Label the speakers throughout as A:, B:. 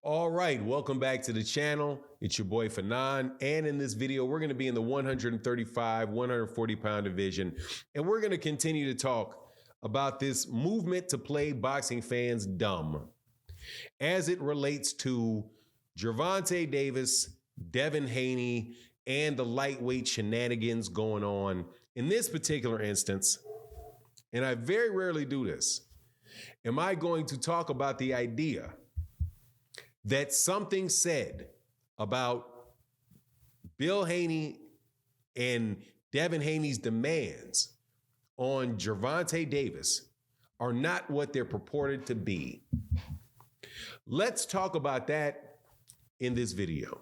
A: All right, welcome back to the channel. It's your boy Fanon, and in this video, we're going to be in the 135, 140-pound division, and we're going to continue to talk about this movement to play boxing fans dumb as it relates to Gervonta Davis, Devin Haney, and the lightweight shenanigans going on in this particular instance. And I very rarely do this. Am I going to talk about the idea that something said about Bill Haney and Devin Haney's demands on Gervonta Davis are not what they're purported to be? Let's talk about that in this video.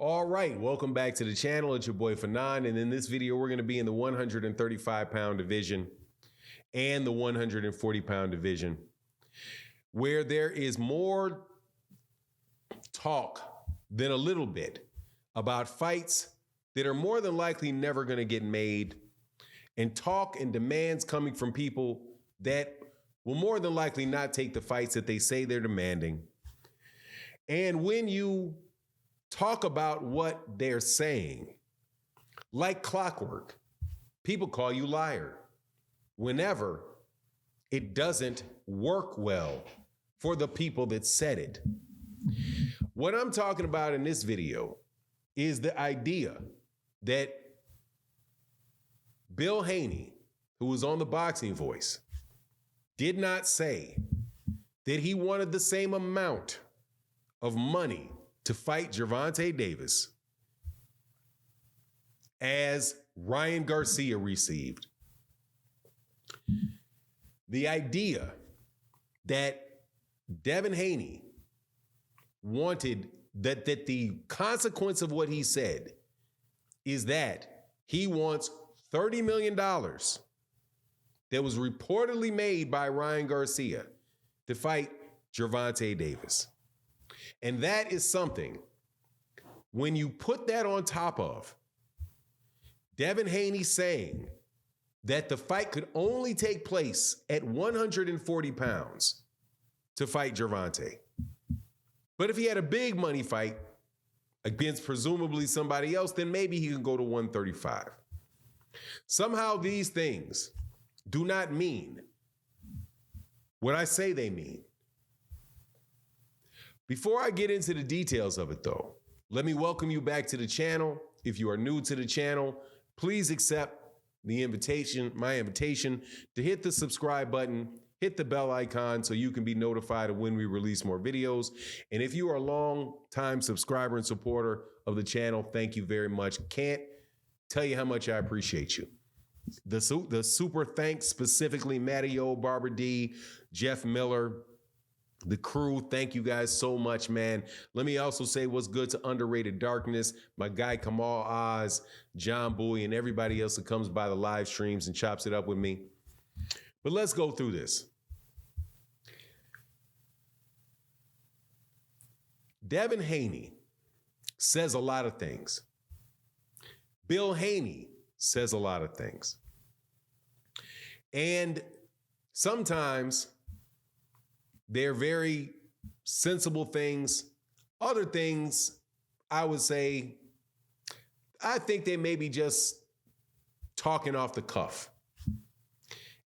A: All right, welcome back to the channel. It's your boy Fanon, and in this video, we're going to be in the 135-pound division and the 140-pound division, where there is more talk than a little bit about fights that are more than likely never going to get made, and talk and demands coming from people that will more than likely not take the fights that they say they're demanding. And when you talk about what they're saying, like clockwork, people call you liar whenever it doesn't work well for the people that said it. What I'm talking about in this video is the idea that Bill Haney, who was on the Boxing Voice, did not say that he wanted the same amount of money to fight Gervonta Davis as Ryan Garcia received. The idea that Devin Haney wanted that the consequence of what he said is that he wants $30 million that was reportedly made by Ryan Garcia to fight Gervonta Davis. And that is something, when you put that on top of Devin Haney saying that the fight could only take place at 140 pounds to fight Gervonta. But if he had a big money fight against presumably somebody else, then maybe he can go to 135. Somehow these things do not mean what I say they mean. Before I get into the details of it, though, let me welcome you back to the channel. If you are new to the channel, please accept the invitation, my invitation, to hit the subscribe button, hit the bell icon so you can be notified of when we release more videos. And if you are a long-time subscriber and supporter of the channel, thank you very much. Can't tell you how much I appreciate you. The super thanks specifically Matteo, Barbara D, Jeff Miller, the crew, thank you guys so much, man. Let me also say what's good to Underrated Darkness, my guy Kamal Oz, John Bowie, and everybody else that comes by the live streams and chops it up with me. But let's go through this. Devin Haney says a lot of things. Bill Haney says a lot of things. And sometimes they're very sensible things. Other things, I would say, I think they may be just talking off the cuff.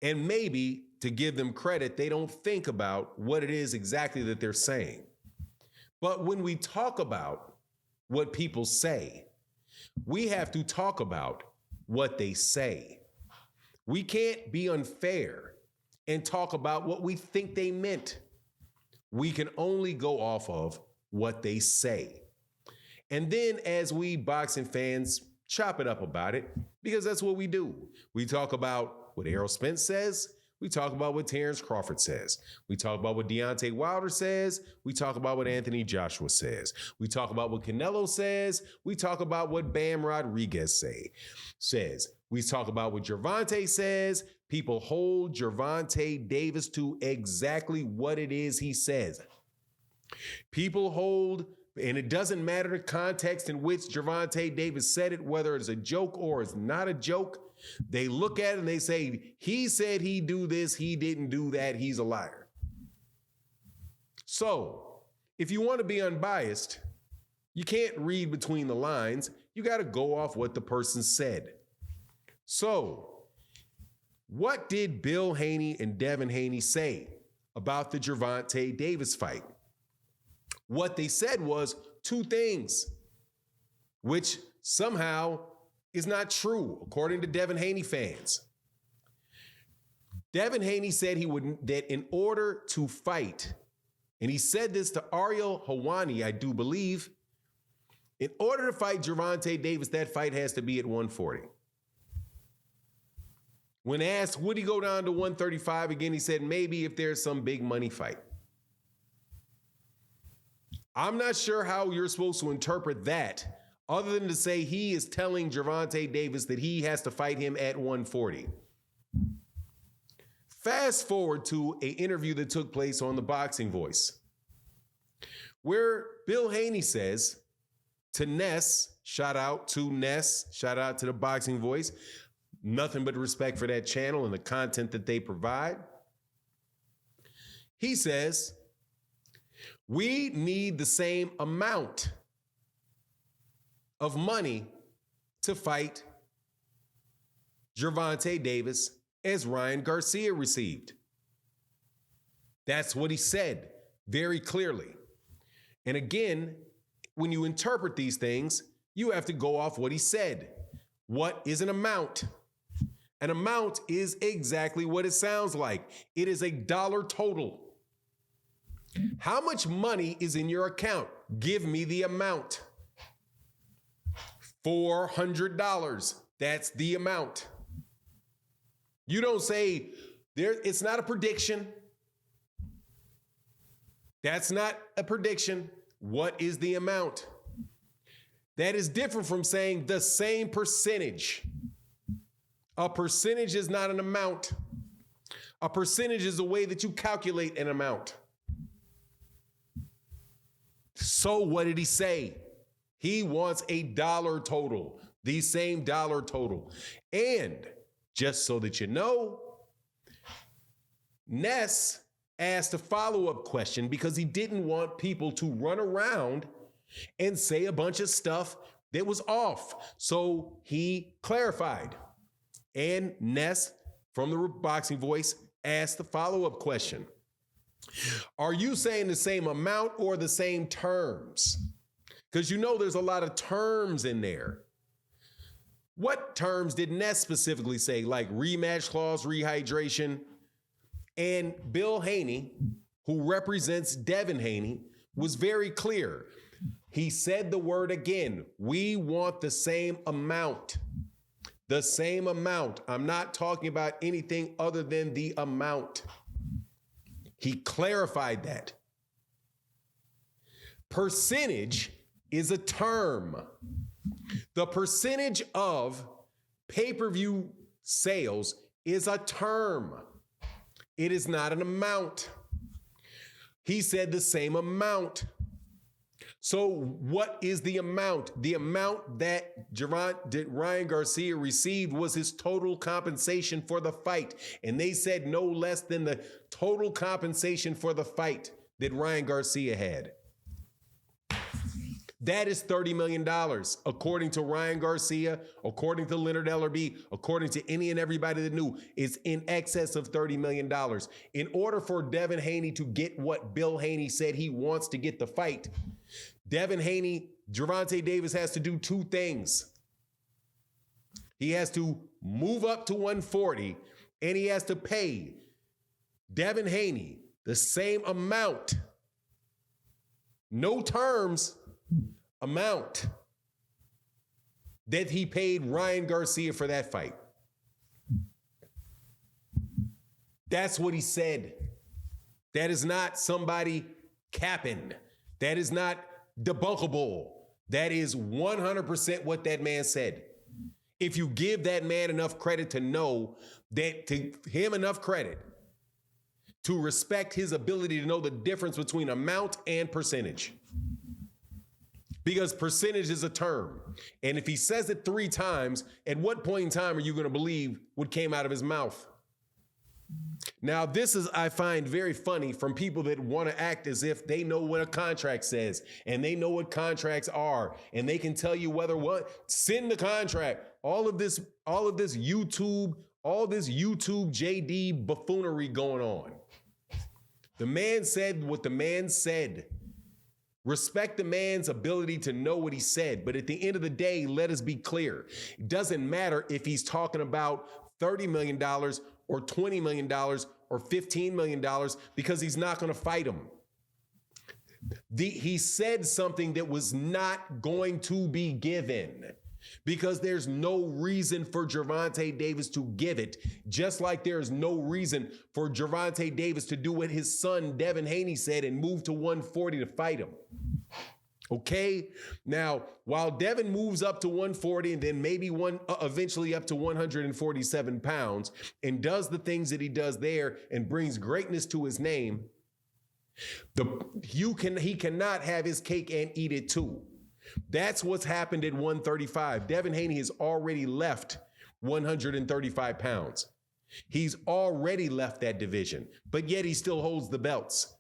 A: And maybe, to give them credit, they don't think about what it is exactly that they're saying. But when we talk about what people say, we have to talk about what they say. We can't be unfair and talk about what we think they meant. We can only go off of what they say. And then as we boxing fans chop it up about it, because that's what we do. We talk about what Errol Spence says. We talk about what Terrence Crawford says. We talk about what Deontay Wilder says. We talk about what Anthony Joshua says. We talk about what Canelo says. We talk about what Bam Rodriguez says. We talk about what Gervonta says. People hold Gervonta Davis to exactly what it is he says. People hold and it doesn't matter the context in which Gervonta Davis said it, whether it's a joke or it's not a joke, they look at it and they say, he said he'd do this, he didn't do that, he's a liar. So, if you want to be unbiased, you can't read between the lines. You got to go off what the person said. So, what did Bill Haney and Devin Haney say about the Gervonta Davis fight? What they said was two things, which somehow is not true, according to Devin Haney fans. Devin Haney said that in order to fight, and he said this to Ariel Helwani, I do believe, in order to fight Gervonta Davis, that fight has to be at 140. When asked, would he go down to 135 again, he said, maybe if there's some big money fight. I'm not sure how you're supposed to interpret that, other than to say he is telling Gervonta Davis that he has to fight him at 140. Fast forward to an interview that took place on the Boxing Voice, where Bill Haney says to Ness, shout out to the Boxing Voice, nothing but respect for that channel and the content that they provide. He says, we need the same amount of money to fight Gervonta Davis as Ryan Garcia received. That's what he said very clearly. And again, when you interpret these things, you have to go off what he said. What is an amount? An amount is exactly what it sounds like. It is a dollar total. How much money is in your account? Give me the amount. $400. That's the amount. You don't say, it's not a prediction. That's not a prediction. What is the amount? That is different from saying the same percentage. A percentage is not an amount. A percentage is a way that you calculate an amount. So what did he say? He wants a dollar total, the same dollar total. And just so that you know, Ness asked a follow-up question because he didn't want people to run around and say a bunch of stuff that was off. So he clarified. And Ness, from the Boxing Voice, asked the follow-up question. Are you saying the same amount or the same terms? Because you know there's a lot of terms in there. What terms did Ness specifically say? Like rematch clause, rehydration. And Bill Haney, who represents Devin Haney, was very clear. He said the word again. We want the same amount. The same amount. I'm not talking about anything other than the amount. He clarified that. Percentage is a term. The percentage of pay-per-view sales is a term. It is not an amount. He said the same amount. So what is the amount? The amount that Ryan Garcia received was his total compensation for the fight. And they said no less than the total compensation for the fight that Ryan Garcia had. That is $30 million, according to Ryan Garcia, according to Leonard Ellerbe, according to any and everybody that knew. It's in excess of $30 million. In order for Devin Haney to get what Bill Haney said he wants to get the fight, Devin Haney, Gervonta Davis has to do two things. He has to move up to 140, and he has to pay Devin Haney the same amount, no terms, amount that he paid Ryan Garcia for that fight. That's what he said. That is not somebody capping. That is not debunkable. That is 100% what that man said. If you give that man enough credit to know that, to him enough credit to respect his ability to know the difference between amount and percentage. because percentage is a term. And if he says it 3 times, at what point in time are you going to believe what came out of his mouth? Now, this is, I find very funny from people that want to act as if they know what a contract says and they know what contracts are and they can tell you whether what, send the contract. All of this YouTube JD buffoonery going on. The man said what the man said. Respect the man's ability to know what he said. But at the end of the day, let us be clear. It doesn't matter if he's talking about $30 million or $20 million or $15 million because he's not going to fight him. He said something that was not going to be given because there's no reason for Gervonta Davis to give it, just like there's no reason for Gervonta Davis to do what his son Devin Haney said and move to 140 to fight him. Okay? Now, while Devin moves up to 140 and then maybe eventually up to 147 pounds and does the things that he does there and brings greatness to his name, he cannot have his cake and eat it too. That's what's happened at 135. Devin Haney has already left 135 pounds. He's already left that division, but yet he still holds the belts.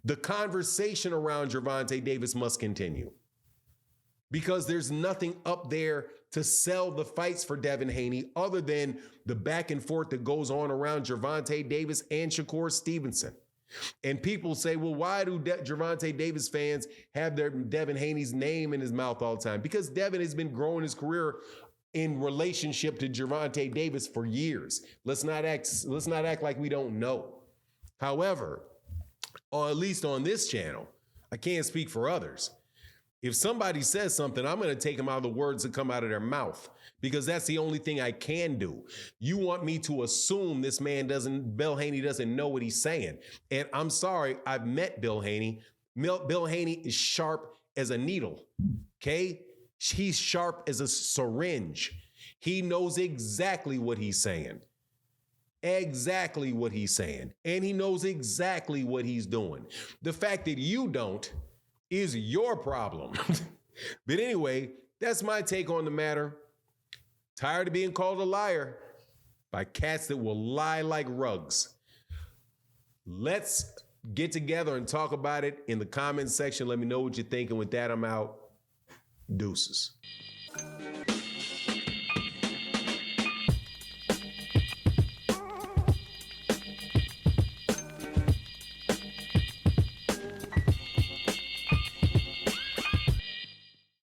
A: The conversation around Gervonta Davis must continue because there's nothing up there to sell the fights for Devin Haney other than the back and forth that goes on around Gervonta Davis and Shakur Stevenson. And people say, well, why do Gervonta Davis fans have their Devin Haney's name in his mouth all the time? Because Devin has been growing his career in relationship to Gervonta Davis for years. Let's not act like we don't know. However, or at least on this channel, I can't speak for others. If somebody says something, I'm going to take them out of the words that come out of their mouth because that's the only thing I can do. You want me to assume this man Bill Haney doesn't know what he's saying. And I'm sorry, I've met Bill Haney. Bill Haney is sharp as a needle, okay? He's sharp as a syringe. He knows exactly what he's saying. Exactly what he's saying. And he knows exactly what he's doing. The fact that you don't is your problem. But anyway, that's my take on the matter. Tired of being called a liar by cats that will lie like rugs. Let's get together and talk about it in the comments section. Let me know what you're thinking. With that, I'm out. Deuces.